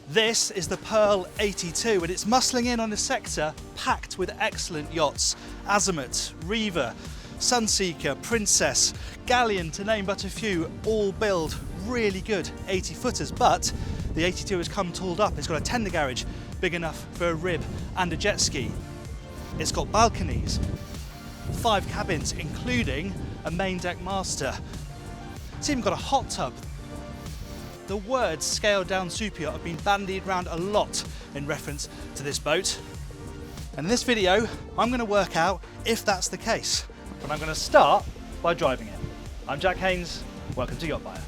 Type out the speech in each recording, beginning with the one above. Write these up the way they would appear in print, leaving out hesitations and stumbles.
This is the Pearl 82 and it's muscling in on a sector packed with excellent yachts. Azimuth, Reaver, Sunseeker, Princess, Galleon to name but a few, all build really good 80 footers, but the 82 has come tooled up. It's got a tender garage big enough for a rib and a jet ski. It's got balconies, 5 cabins including a main deck master. It's even got a hot tub. The words scaled down super yacht have been bandied around a lot in reference to this boat. And in this video, I'm going to work out if that's the case. But I'm going to start by driving it. I'm Jack Haines, welcome to YachtBuyer.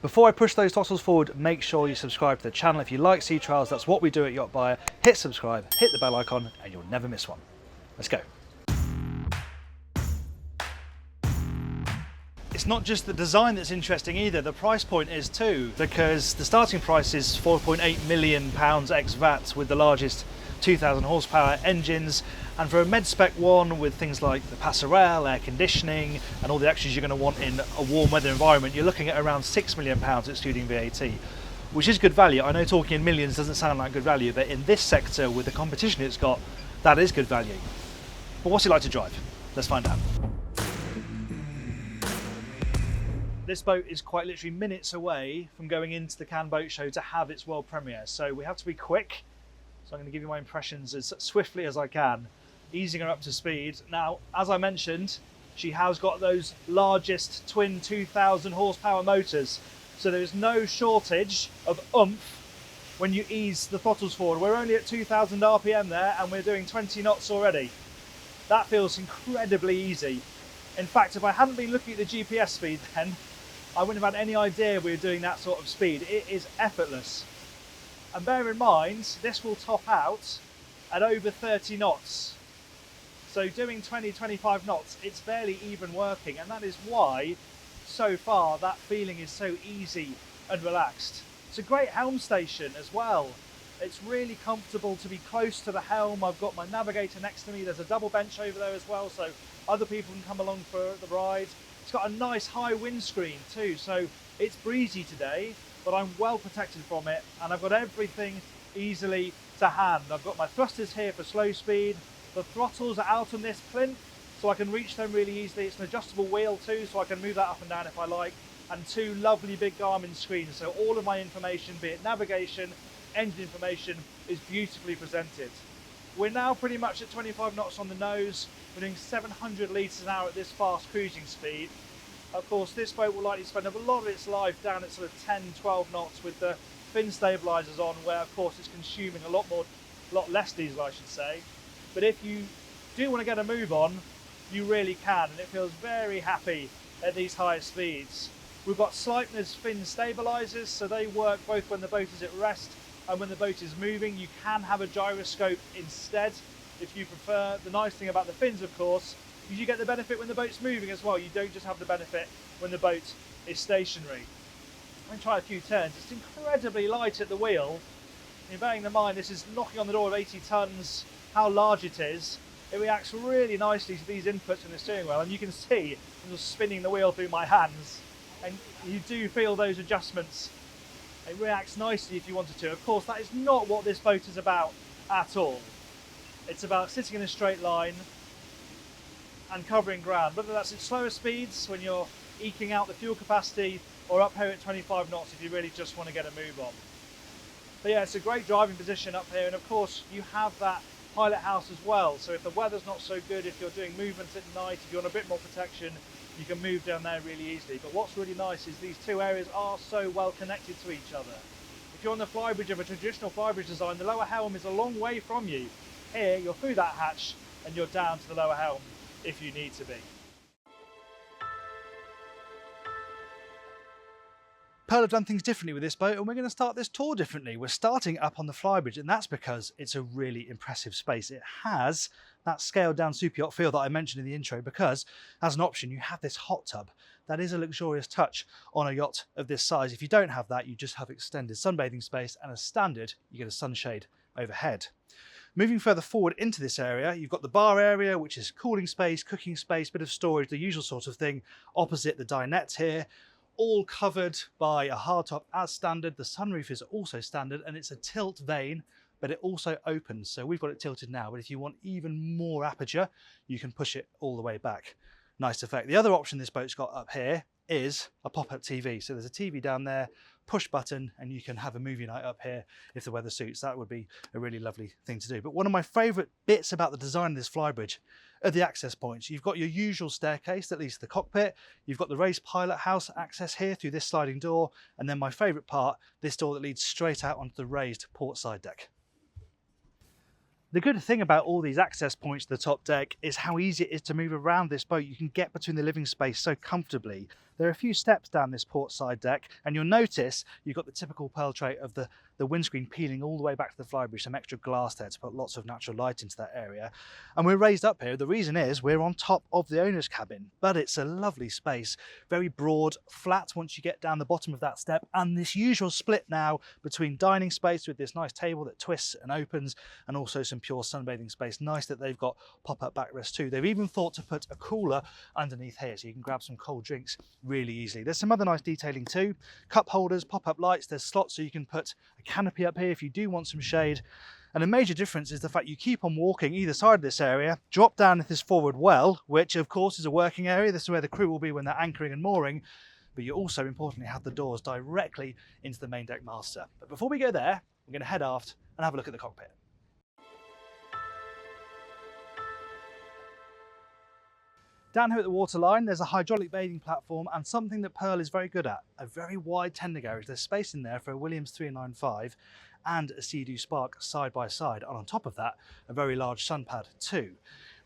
Before I push those throttles forward, make sure you subscribe to the channel. If you like sea trials, that's what we do at YachtBuyer. Hit subscribe, hit the bell icon, and you'll never miss one. Let's go. It's not just the design that's interesting either, the price point is too, because the starting price is £4.8 million ex VAT with the largest 2,000 horsepower engines, and for a med-spec one with things like the passerelle, air conditioning and all the extras you're going to want in a warm weather environment, you're looking at around £6 million excluding VAT, which is good value. I know talking in millions doesn't sound like good value, but in this sector with the competition it's got, that is good value. But what's it like to drive? Let's find out. This boat is quite literally minutes away from going into the Cannes Boat Show to have its world premiere, so we have to be quick. So I'm going to give you my impressions as swiftly as I can, easing her up to speed. Now, as I mentioned, she has got those largest twin 2,000 horsepower motors, so there is no shortage of oomph when you ease the throttles forward. We're only at 2,000 RPM there and we're doing 20 knots already. That feels incredibly easy. In fact, if I hadn't been looking at the GPS speed then, I wouldn't have had any idea we were doing that sort of speed. It is effortless. And bear in mind, this will top out at over 30 knots. So doing 20-25 knots, it's barely even working. And that is why, so far, that feeling is so easy and relaxed. It's a great helm station as well. It's really comfortable to be close to the helm. I've got my navigator next to me. There's a double bench over there as well, so other people can come along for the ride. It's got a nice high windscreen too, so it's breezy today, but I'm well protected from it, and I've got everything easily to hand. I've got my thrusters here for slow speed. The throttles are out on this plinth, so I can reach them really easily. It's an adjustable wheel too, so I can move that up and down if I like. And 2 lovely big Garmin screens, so all of my information, be it navigation, engine information, is beautifully presented. We're now pretty much at 25 knots on the nose. We're doing 700 litres an hour at this fast cruising speed. Of course, this boat will likely spend a lot of its life down at sort of 10-12 knots with the fin stabilisers on, where of course it's consuming a lot less diesel, I should say. But if you do want to get a move on, you really can, and it feels very happy at these higher speeds. We've got Sleipner's fin stabilisers, so they work both when the boat is at rest and when the boat is moving. You can have a gyroscope instead if you prefer. The nice thing about the fins, of course, is you get the benefit when the boat's moving as well. You don't just have the benefit when the boat is stationary. I'm going to try a few turns. It's incredibly light at the wheel. Bearing in mind this is knocking on the door of 80 tonnes, how large it is, it reacts really nicely to these inputs in the steering wheel, and you can see I'm just spinning the wheel through my hands, and you do feel those adjustments. It reacts nicely if you wanted to. Of course, that is not what this boat is about at all. It's about sitting in a straight line and covering ground, whether that's at slower speeds when you're eking out the fuel capacity, or up here at 25 knots if you really just want to get a move on. But yeah, it's a great driving position up here, and of course you have that pilot house as well, so if the weather's not so good, if you're doing movements at night, if you want a bit more protection, you can move down there really easily. But what's really nice is these 2 areas are so well connected to each other. If you're on the flybridge of a traditional flybridge design, the lower helm is a long way from you. Here, you're through that hatch and you're down to the lower helm if you need to be. Pearl have done things differently with this boat, and we're going to start this tour differently. We're starting up on the Flybridge, and that's because it's a really impressive space. It has that scaled down super yacht feel that I mentioned in the intro, because as an option you have this hot tub that is a luxurious touch on a yacht of this size. If you don't have that, you just have extended sunbathing space, and as standard, you get a sunshade overhead. Moving further forward into this area, you've got the bar area, which is cooling space, cooking space, bit of storage, the usual sort of thing. Opposite the dinette here, all covered by a hardtop as standard. The sunroof is also standard, and it's a tilt vane, but it also opens. So we've got it tilted now, but if you want even more aperture, you can push it all the way back. Nice effect. The other option this boat's got up here is a pop-up TV. So there's a TV down there, push button, and you can have a movie night up here if the weather suits. That would be a really lovely thing to do. But one of my favourite bits about the design of this Flybridge are the access points. You've got your usual staircase that leads to the cockpit. You've got the raised pilot house access here through this sliding door. And then my favourite part, this door that leads straight out onto the raised port side deck. The good thing about all these access points to the top deck is how easy it is to move around this boat. You can get between the living space so comfortably. There are a few steps down this port side deck, and you'll notice you've got the typical pearl tray of the windscreen peeling all the way back to the Flybridge, some extra glass there to put lots of natural light into that area. And we're raised up here. The reason is we're on top of the owner's cabin, but it's a lovely space, very broad, flat once you get down the bottom of that step, and this usual split now between dining space with this nice table that twists and opens, and also some pure sunbathing space. Nice that they've got pop-up backrest too. They've even thought to put a cooler underneath here so you can grab some cold drinks really easily. There's some other nice detailing too. Cup holders, pop-up lights, there's slots so you can put a canopy up here if you do want some shade. And a major difference is the fact you keep on walking either side of this area, drop down this forward well, which of course is a working area. This is where the crew will be when they're anchoring and mooring. But you also importantly have the doors directly into the main deck master. But before we go there, we're going to head aft and have a look at the cockpit. Down here at the waterline, there's a hydraulic bathing platform and something that Pearl is very good at, a very wide tender garage. There's space in there for a Williams 395 and a Sea-Doo Spark side by side, and on top of that, a very large sun pad too.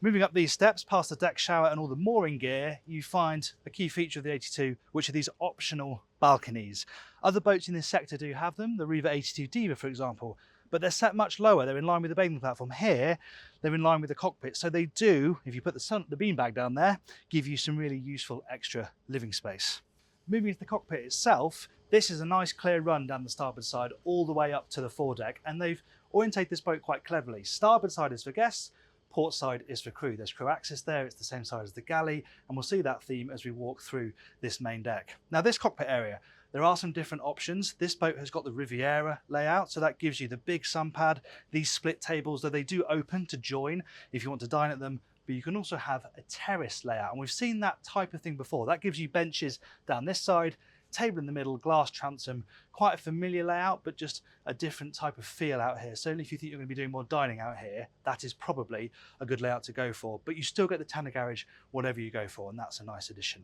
Moving up these steps, past the deck shower and all the mooring gear, you find a key feature of the 82, which are these optional balconies. Other boats in this sector do have them, the Riva 82 Diva for example, but they're set much lower. They're in line with the bathing platform. Here, they're in line with the cockpit. So they do, if you put the beanbag down there, give you some really useful extra living space. Moving to the cockpit itself, this is a nice clear run down the starboard side all the way up to the foredeck, and they've orientated this boat quite cleverly. Starboard side is for guests, port side is for crew. There's crew access there, it's the same side as the galley, and we'll see that theme as we walk through this main deck. Now this cockpit area, there are some different options. This boat has got the Riviera layout, so that gives you the big sun pad, these split tables, though they do open to join if you want to dine at them, but you can also have a terrace layout, and we've seen that type of thing before. That gives you benches down this side, table in the middle, glass transom, quite a familiar layout, but just a different type of feel out here. Certainly if you think you're going to be doing more dining out here, that is probably a good layout to go for, but you still get the tender garage whatever you go for, and that's a nice addition.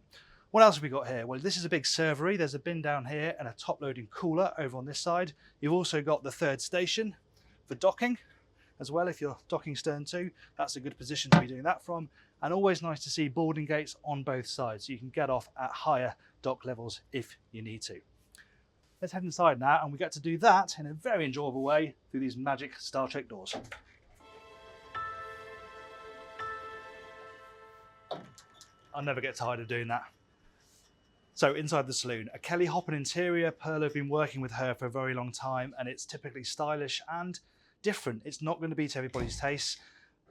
What else have we got here? Well, this is a big servery. There's a bin down here and a top loading cooler over on this side. You've also got the third station for docking as well. If you're docking stern to, that's a good position to be doing that from. And always nice to see boarding gates on both sides, so you can get off at higher dock levels if you need to. Let's head inside now, and we get to do that in a very enjoyable way through these magic Star Trek doors. I'll never get tired of doing that. So inside the saloon, a Kelly Hoppen interior. Pearl have been working with her for a very long time, and it's typically stylish and different. It's not going to be to everybody's taste,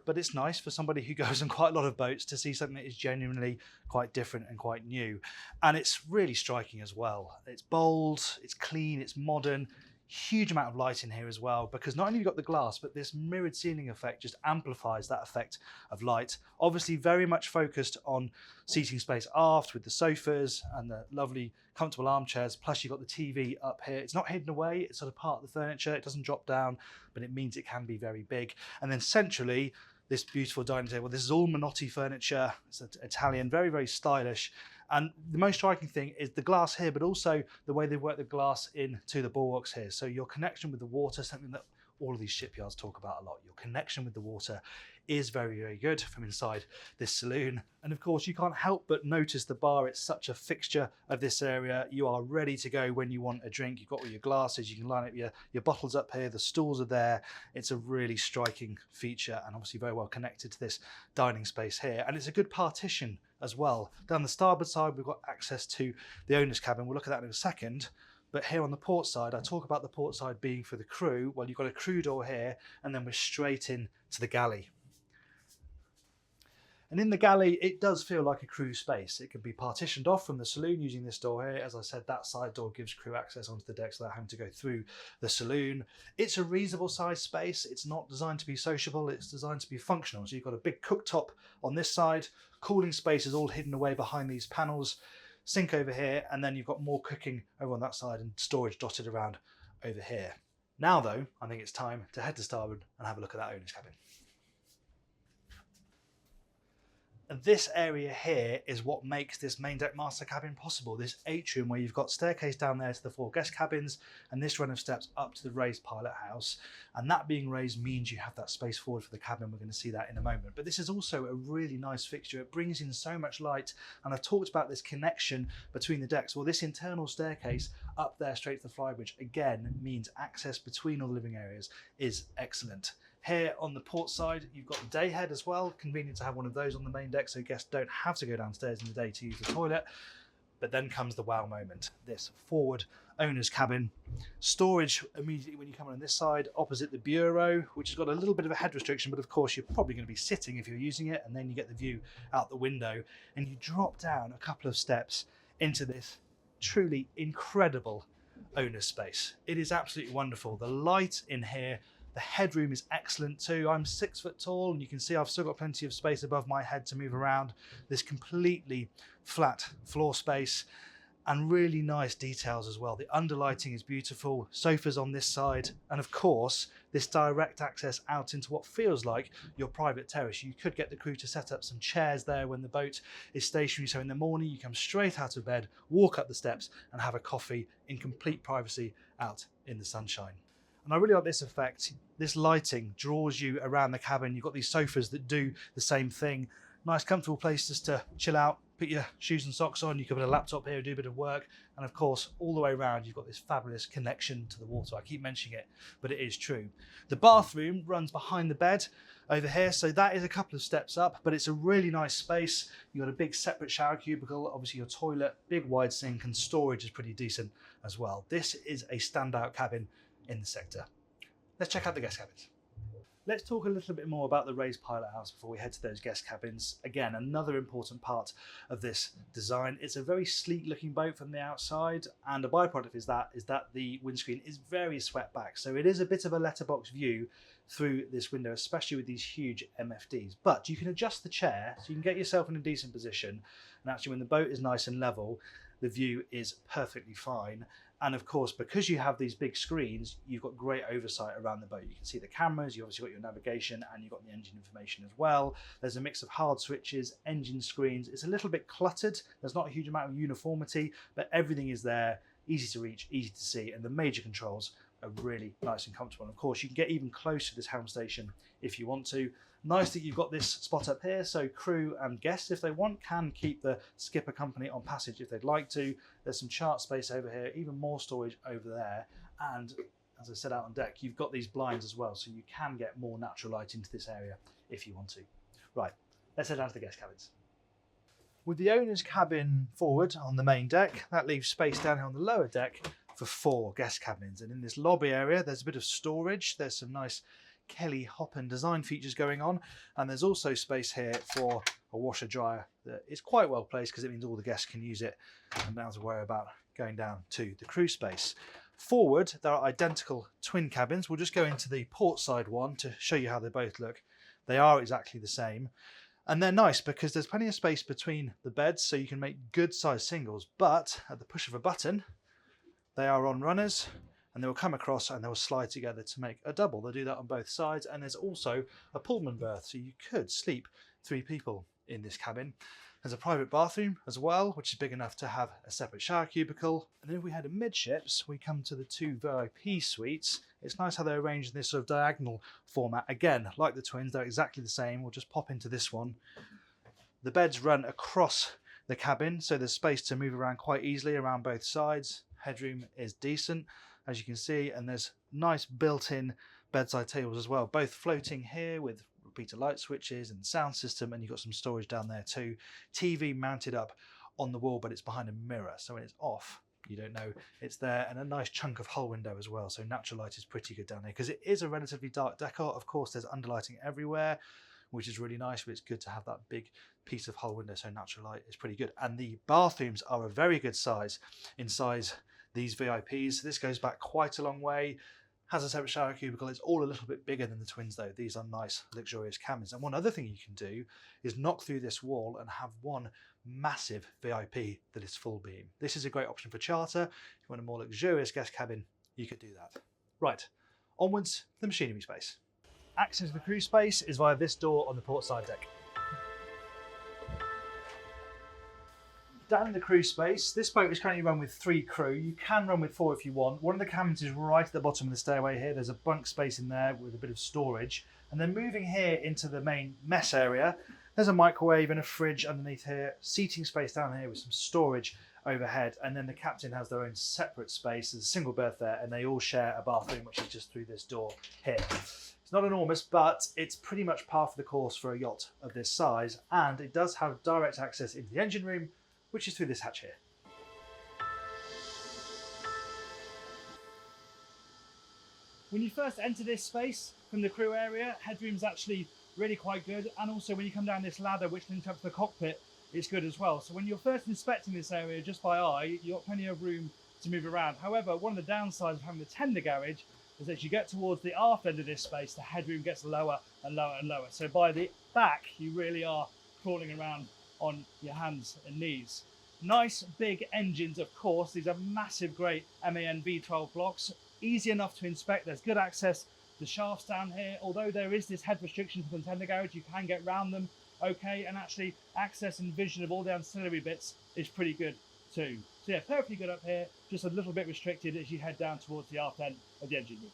but it's nice for somebody who goes on quite a lot of boats to see something that is genuinely quite different and quite new. And it's really striking as well. It's bold, it's clean, it's modern. Huge amount of light in here as well, because not only have you got the glass, but this mirrored ceiling effect just amplifies that effect of light. Obviously very much focused on seating space aft with the sofas and the lovely comfortable armchairs, plus you've got the TV up here. It's not hidden away, it's sort of part of the furniture. It doesn't drop down, but it means it can be very big. And then centrally, this beautiful dining table. This is all Minotti furniture. It's Italian, very, very stylish. And the most striking thing is the glass here, but also the way they work the glass into the bulwarks here. So your connection with the water, something that all of these shipyards talk about a lot. Your connection with the water is very, very good from inside this saloon. And of course, you can't help but notice the bar. It's such a fixture of this area. You are ready to go when you want a drink. You've got all your glasses, you can line up your bottles up here, the stools are there. It's a really striking feature and obviously very well connected to this dining space here. And it's a good partition as well. Down the starboard side, we've got access to the owner's cabin. We'll look at that in a second. But here on the port side, I talk about the port side being for the crew. Well, you've got a crew door here, and then we're straight in to the galley. And in the galley, it does feel like a crew space. It can be partitioned off from the saloon using this door here. As I said, that side door gives crew access onto the decks without having to go through the saloon. It's a reasonable sized space. It's not designed to be sociable. It's designed to be functional. So you've got a big cooktop on this side. Cooling space is all hidden away behind these panels. Sink over here, and then you've got more cooking over on that side and storage dotted around over here. Now though, I think it's time to head to starboard and have a look at that owner's cabin. And this area here is what makes this main deck master cabin possible. This atrium where you've got staircase down there to the 4 guest cabins and this run of steps up to the raised pilot house. And that being raised means you have that space forward for the cabin. We're going to see that in a moment. But this is also a really nice fixture. It brings in so much light. And I've talked about this connection between the decks. Well, this internal staircase up there straight to the Flybridge again means access between all the living areas is excellent. Here on the port side, you've got the day head as well. Convenient to have one of those on the main deck so guests don't have to go downstairs in the day to use the toilet. But then comes the wow moment. This forward owner's cabin. Storage immediately when you come on this side, opposite the bureau, which has got a little bit of a head restriction, but of course you're probably going to be sitting if you're using it, and then you get the view out the window. And you drop down a couple of steps into this truly incredible owner's space. It is absolutely wonderful. The light in here, the headroom is excellent too. I'm 6 foot tall and you can see I've still got plenty of space above my head to move around. This completely flat floor space and really nice details as well. The underlighting is beautiful, sofas on this side, and of course this direct access out into what feels like your private terrace. You could get the crew to set up some chairs there when the boat is stationary, so in the morning you come straight out of bed, walk up the steps and have a coffee in complete privacy out in the sunshine. And I really like this effect. This lighting draws you around the cabin. You've got these sofas that do the same thing. Nice comfortable places to chill out, put your shoes and socks on. You can put a laptop here, do a bit of work. And of course, all the way around, you've got this fabulous connection to the water. I keep mentioning it, but it is true. The bathroom runs behind the bed over here. So that is a couple of steps up, but it's a really nice space. You've got a big separate shower cubicle, obviously your toilet, big wide sink, and storage is pretty decent as well. This is a standout cabin in the sector. Let's check out the guest cabins. Let's talk a little bit more about the raised pilot house before we head to those guest cabins. Again, another important part of this design. It's a very sleek looking boat from the outside, and a byproduct is that the windscreen is very swept back. So it is a bit of a letterbox view through this window, especially with these huge MFDs. But you can adjust the chair so you can get yourself in a decent position. And actually when the boat is nice and level, the view is perfectly fine. And of course, because you have these big screens, you've got great oversight around the boat. You can see the cameras, you obviously got your navigation, and you've got the engine information as well. There's a mix of hard switches, engine screens. It's a little bit cluttered. There's not a huge amount of uniformity, but everything is there, easy to reach, easy to see, and the major controls are really nice and comfortable. And of course, you can get even close to this helm station if you want to. Nice that you've got this spot up here, so crew and guests, if they want, can keep the skipper company on passage if they'd like to. There's some chart space over here, even more storage over there. And as I said out on deck, you've got these blinds as well, so you can get more natural light into this area if you want to. Right, let's head down to the guest cabins. With the owner's cabin forward on the main deck, that leaves space down here on the lower deck for 4 guest cabins. And in this lobby area, there's a bit of storage. There's some nice Kelly Hoppen design features going on, and there's also space here for a washer dryer that is quite well placed because it means all the guests can use it and don't have to worry about going down to the crew space. Forward there are identical twin cabins. We'll just go into the port side one to show you how they both look. They are exactly the same, and they're nice because there's plenty of space between the beds, so you can make good sized singles, but at the push of a button they are on runners, and they will come across and they will slide together to make a double. They'll do that on both sides, and there's also a Pullman berth, so you could sleep 3 people in this cabin. There's a private bathroom as well, which is big enough to have a separate shower cubicle. And then if we head amidships, we come to the 2 VIP suites. It's nice how they're arranged in this sort of diagonal format. Again, like the twins, they're exactly the same. We'll just pop into this one. The beds run across the cabin, so there's space to move around quite easily around both sides. Headroom is decent, as you can see, and there's nice built-in bedside tables as well, both floating here with repeater light switches and sound system, and you've got some storage down there too. TV mounted up on the wall, but it's behind a mirror, so when it's off you don't know it's there, and a nice chunk of hull window as well, so natural light is pretty good down here because it is a relatively dark decor. Of course there's underlighting everywhere, which is really nice, but it's good to have that big piece of hull window, so natural light is pretty good. And the bathrooms are a very good size inside these VIPs. This goes back quite a long way, has a separate shower cubicle. It's all a little bit bigger than the twins though. These are nice, luxurious cabins. And one other thing you can do is knock through this wall and have one massive VIP that is full beam. This is a great option for charter. If you want a more luxurious guest cabin, you could do that. Right, onwards to the machinery space. Access to the crew space is via this door on the port side deck. Down in the crew space, this boat is currently run with 3 crew. You can run with 4 if you want. One of the cabins is right at the bottom of the stairway here. There's a bunk space in there with a bit of storage. And then moving here into the main mess area, there's a microwave and a fridge underneath here, seating space down here with some storage overhead, and then the captain has their own separate space. There's a single berth there, and they all share a bathroom, which is just through this door here. It's not enormous, but it's pretty much par for the course for a yacht of this size, and it does have direct access into the engine room, which is through this hatch here. When you first enter this space from the crew area, headroom's actually really quite good, and also when you come down this ladder which links up to the cockpit, it's good as well. So when you're first inspecting this area just by eye, you've got plenty of room to move around. However, one of the downsides of having the tender garage is that as you get towards the aft end of this space, the headroom gets lower and lower and lower. So by the back, you really are crawling around on your hands and knees. Nice big engines, of course. These are massive, great MAN V12 blocks. Easy enough to inspect. There's good access to the shafts down here. Although there is this head restriction for the tender garage, you can get round them okay, and actually access and vision of all the ancillary bits is pretty good too. So yeah, perfectly good up here, just a little bit restricted as you head down towards the aft end of the engine room.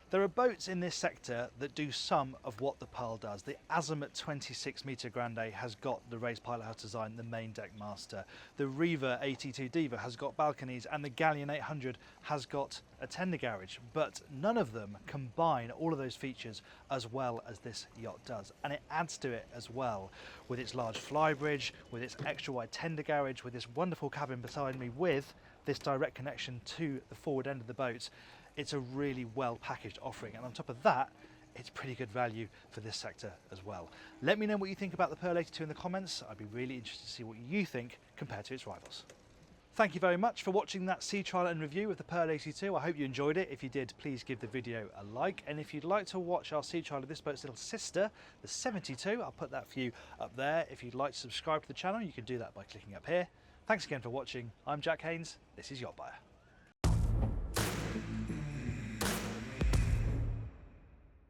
There are boats in this sector that do some of what the Pearl does. The Azimuth 26 metre Grande has got the raised pilot house design, the main deck master. The Riva 82 Diva has got balconies, and the Galleon 800 has got a tender garage, but none of them combine all of those features as well as this yacht does. And it adds to it as well with its large Flybridge, with its extra wide tender garage, with this wonderful cabin beside me, with this direct connection to the forward end of the boat. It's a really well packaged offering, and on top of that, it's pretty good value for this sector as well. Let me know what you think about the Pearl 82 in the comments. I'd be really interested to see what you think compared to its rivals. Thank you very much for watching that sea trial and review of the Pearl 82. I hope you enjoyed it. If you did, please give the video a like, and if you'd like to watch our sea trial of this boat's little sister, the 72, I'll put that for you up there. If you'd like to subscribe to the channel, you can do that by clicking up here. Thanks again for watching. I'm Jack Haines. This is YachtBuyer.